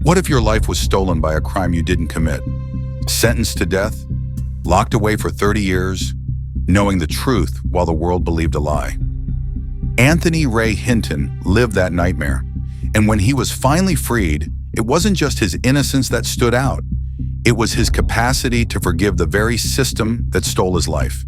What if your life was stolen by a crime you didn't commit? Sentenced to death? Locked away for 30 years? Knowing the truth while the world believed a lie? Anthony Ray Hinton lived that nightmare. And when he was finally freed, it wasn't just his innocence that stood out. It was his capacity to forgive the very system that stole his life.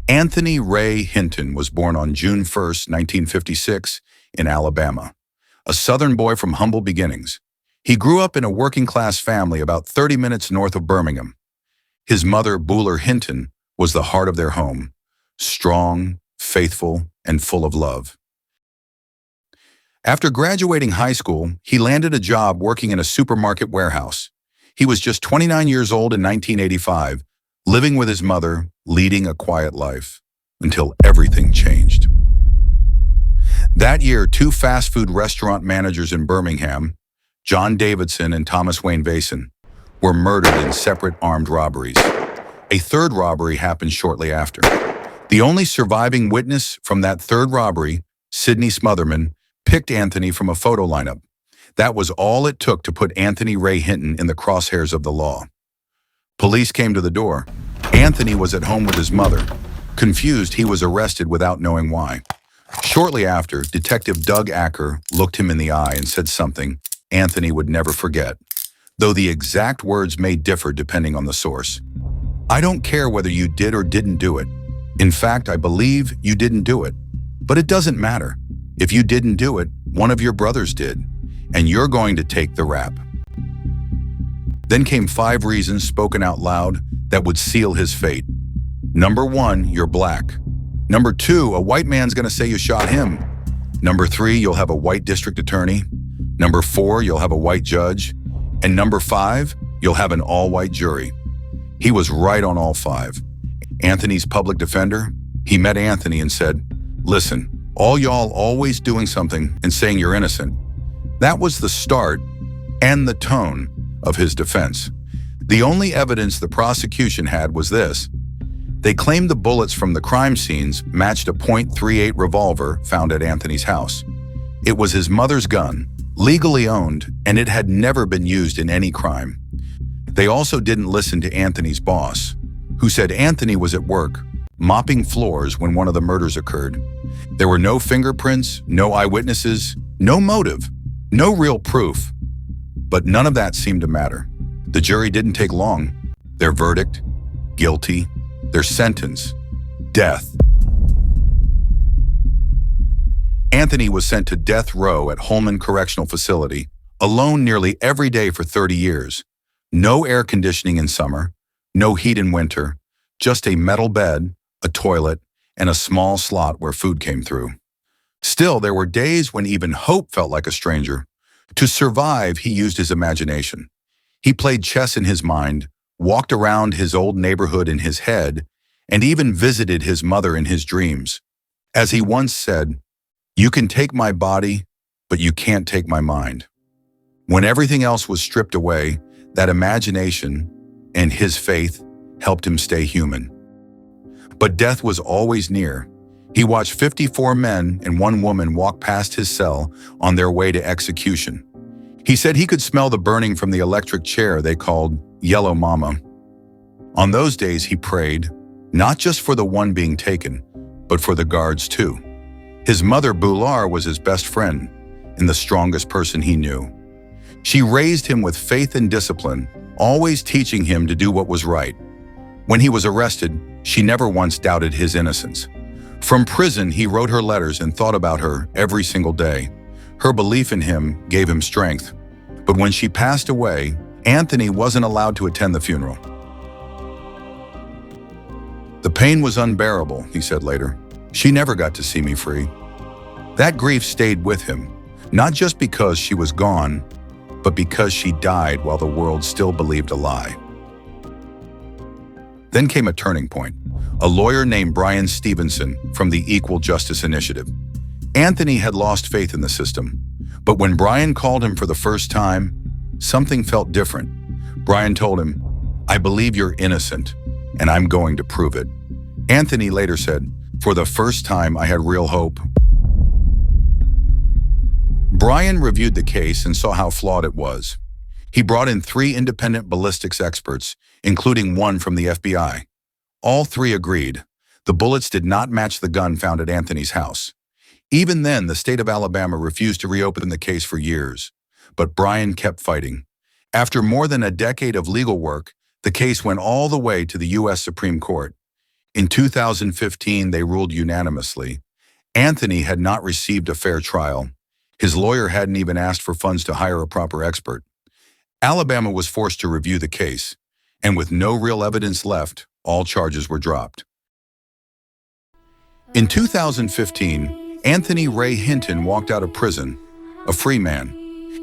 Anthony Ray Hinton was born on June 1st, 1956, in Alabama, a Southern boy from humble beginnings. He grew up in a working-class family about 30 minutes north of Birmingham. His mother, Buller Hinton, was the heart of their home, strong, faithful, and full of love. After graduating high school, he landed a job working in a supermarket warehouse. He was just 29 years old in 1985, living with his mother, leading a quiet life, until everything changed. That year, two fast food restaurant managers in Birmingham, John Davidson and Thomas Wayne Vason, were murdered in separate armed robberies. A third robbery happened shortly after. The only surviving witness from that third robbery, Sidney Smotherman, picked Anthony from a photo lineup. That was all it took to put Anthony Ray Hinton in the crosshairs of the law. Police came to the door. Anthony was at home with his mother. Confused, he was arrested without knowing why. Shortly after, Detective Doug Acker looked him in the eye and said something Anthony would never forget, though the exact words may differ depending on the source. "I don't care whether you did or didn't do it. In fact, I believe you didn't do it. But it doesn't matter. If you didn't do it, one of your brothers did, and you're going to take the rap." Then came 5 reasons spoken out loud that would seal his fate. Number 1, you're black. Number 2, a white man's gonna say you shot him. Number 3, you'll have a white district attorney. Number 4, you'll have a white judge. And number 5, you'll have an all-white jury. He was right on all 5. Anthony's public defender, he met Anthony and said, "Listen, all y'all always doing something and saying you're innocent." That was the start and the tone of his defense. The only evidence the prosecution had was this. They claimed the bullets from the crime scenes matched a .38 revolver found at Anthony's house. It was his mother's gun, legally owned, and it had never been used in any crime. They also didn't listen to Anthony's boss, who said Anthony was at work, mopping floors when one of the murders occurred. There were no fingerprints, no eyewitnesses, no motive, no real proof. But none of that seemed to matter. The jury didn't take long. Their verdict, guilty. Their sentence, death. Anthony was sent to death row at Holman Correctional Facility, alone nearly every day for 30 years. No air conditioning in summer, no heat in winter, just a metal bed, a toilet, and a small slot where food came through. Still, there were days when even hope felt like a stranger. To survive, he used his imagination. He played chess in his mind, walked around his old neighborhood in his head, and even visited his mother in his dreams. As he once said, "You can take my body, but you can't take my mind." When everything else was stripped away, that imagination and his faith helped him stay human. But death was always near. He watched 54 men and 1 woman walk past his cell on their way to execution. He said he could smell the burning from the electric chair they called Yellow Mama. On those days, he prayed, not just for the one being taken, but for the guards too. His mother, Bular, was his best friend and the strongest person he knew. She raised him with faith and discipline, always teaching him to do what was right. When he was arrested, she never once doubted his innocence. From prison, he wrote her letters and thought about her every single day. Her belief in him gave him strength. But when she passed away, Anthony wasn't allowed to attend the funeral. "The pain was unbearable," he said later. "She never got to see me free." That grief stayed with him, not just because she was gone, but because she died while the world still believed a lie. Then came a turning point. A lawyer named Bryan Stevenson from the Equal Justice Initiative. Anthony had lost faith in the system, but when Bryan called him for the first time, something felt different. Bryan told him, "I believe you're innocent, and I'm going to prove it." Anthony later said, For the first time, I had real hope. Bryan reviewed the case and saw how flawed it was. He brought in 3 independent ballistics experts, including one from the FBI. All 3 agreed. The bullets did not match the gun found at Anthony's house. Even then, the state of Alabama refused to reopen the case for years. But Bryan kept fighting. After more than a decade of legal work, the case went all the way to the U.S. Supreme Court. In 2015, they ruled unanimously. Anthony had not received a fair trial. His lawyer hadn't even asked for funds to hire a proper expert. Alabama was forced to review the case, and with no real evidence left, all charges were dropped. In 2015, Anthony Ray Hinton walked out of prison, a free man.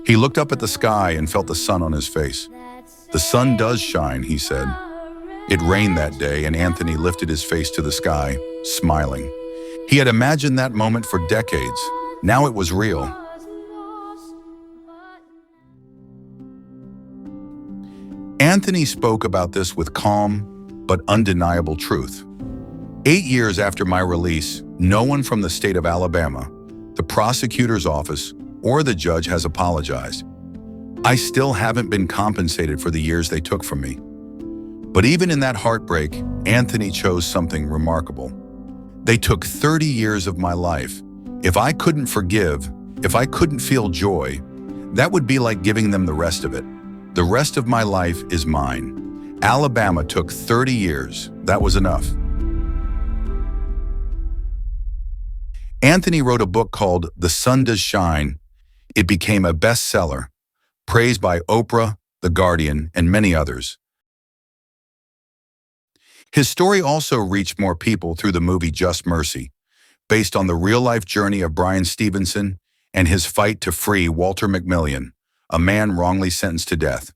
He looked up at the sky and felt the sun on his face. "The sun does shine," he said. It rained that day, and Anthony lifted his face to the sky, smiling. He had imagined that moment for decades. Now it was real. Anthony spoke about this with calm but undeniable truth. 8 years after my release, no one from the state of Alabama, the prosecutor's office, or the judge has apologized. I still haven't been compensated for the years they took from me. But even in that heartbreak, Anthony chose something remarkable. They took 30 years of my life. If I couldn't forgive, if I couldn't feel joy, that would be like giving them the rest of it. The rest of my life is mine. Alabama took 30 years. That was enough. Anthony wrote a book called The Sun Does Shine. It became a bestseller, praised by Oprah, The Guardian, and many others. His story also reached more people through the movie JustMercy, based on the real-life journey of Bryan Stevenson and his fight to free Walter McMillian, a man wrongly sentenced to death.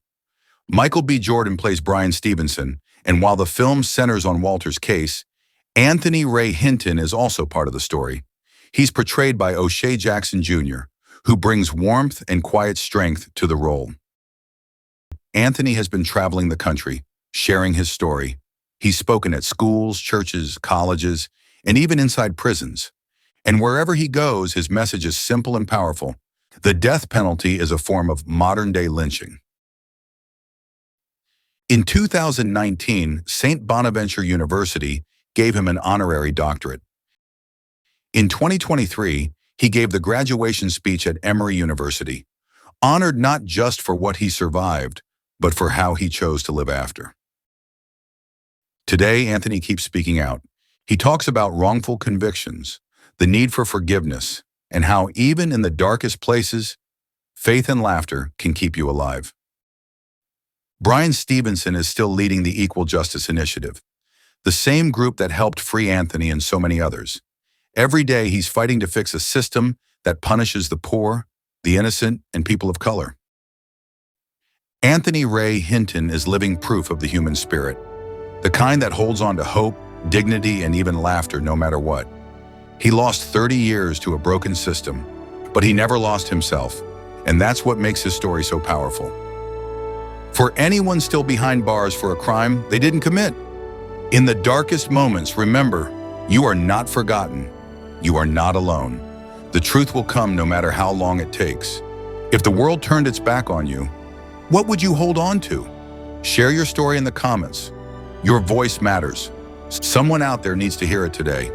Michael B. Jordan plays Bryan Stevenson, and while the film centers on Walter's case, Anthony Ray Hinton is also part of the story. He's portrayed by O'Shea Jackson Jr., who brings warmth and quiet strength to the role. Anthony has been traveling the country, sharing his story. He's spoken at schools, churches, colleges, and even inside prisons. And wherever he goes, his message is simple and powerful. The death penalty is a form of modern-day lynching. In 2019, St. Bonaventure University gave him an honorary doctorate. In 2023, he gave the graduation speech at Emory University, honored not just for what he survived, but for how he chose to live after. Today, Anthony keeps speaking out. He talks about wrongful convictions, the need for forgiveness, and how even in the darkest places, faith and laughter can keep you alive. Bryan Stevenson is still leading the Equal Justice Initiative, the same group that helped free Anthony and so many others. Every day, he's fighting to fix a system that punishes the poor, the innocent, and people of color. Anthony Ray Hinton is living proof of the human spirit, the kind that holds on to hope, dignity, and even laughter no matter what. He lost 30 years to a broken system, but he never lost himself, and that's what makes his story so powerful. For anyone still behind bars for a crime they didn't commit, in the darkest moments, remember, you are not forgotten. You are not alone. The truth will come no matter how long it takes. If the world turned its back on you, what would you hold on to? Share your story in the comments. Your voice matters. Someone out there needs to hear it today.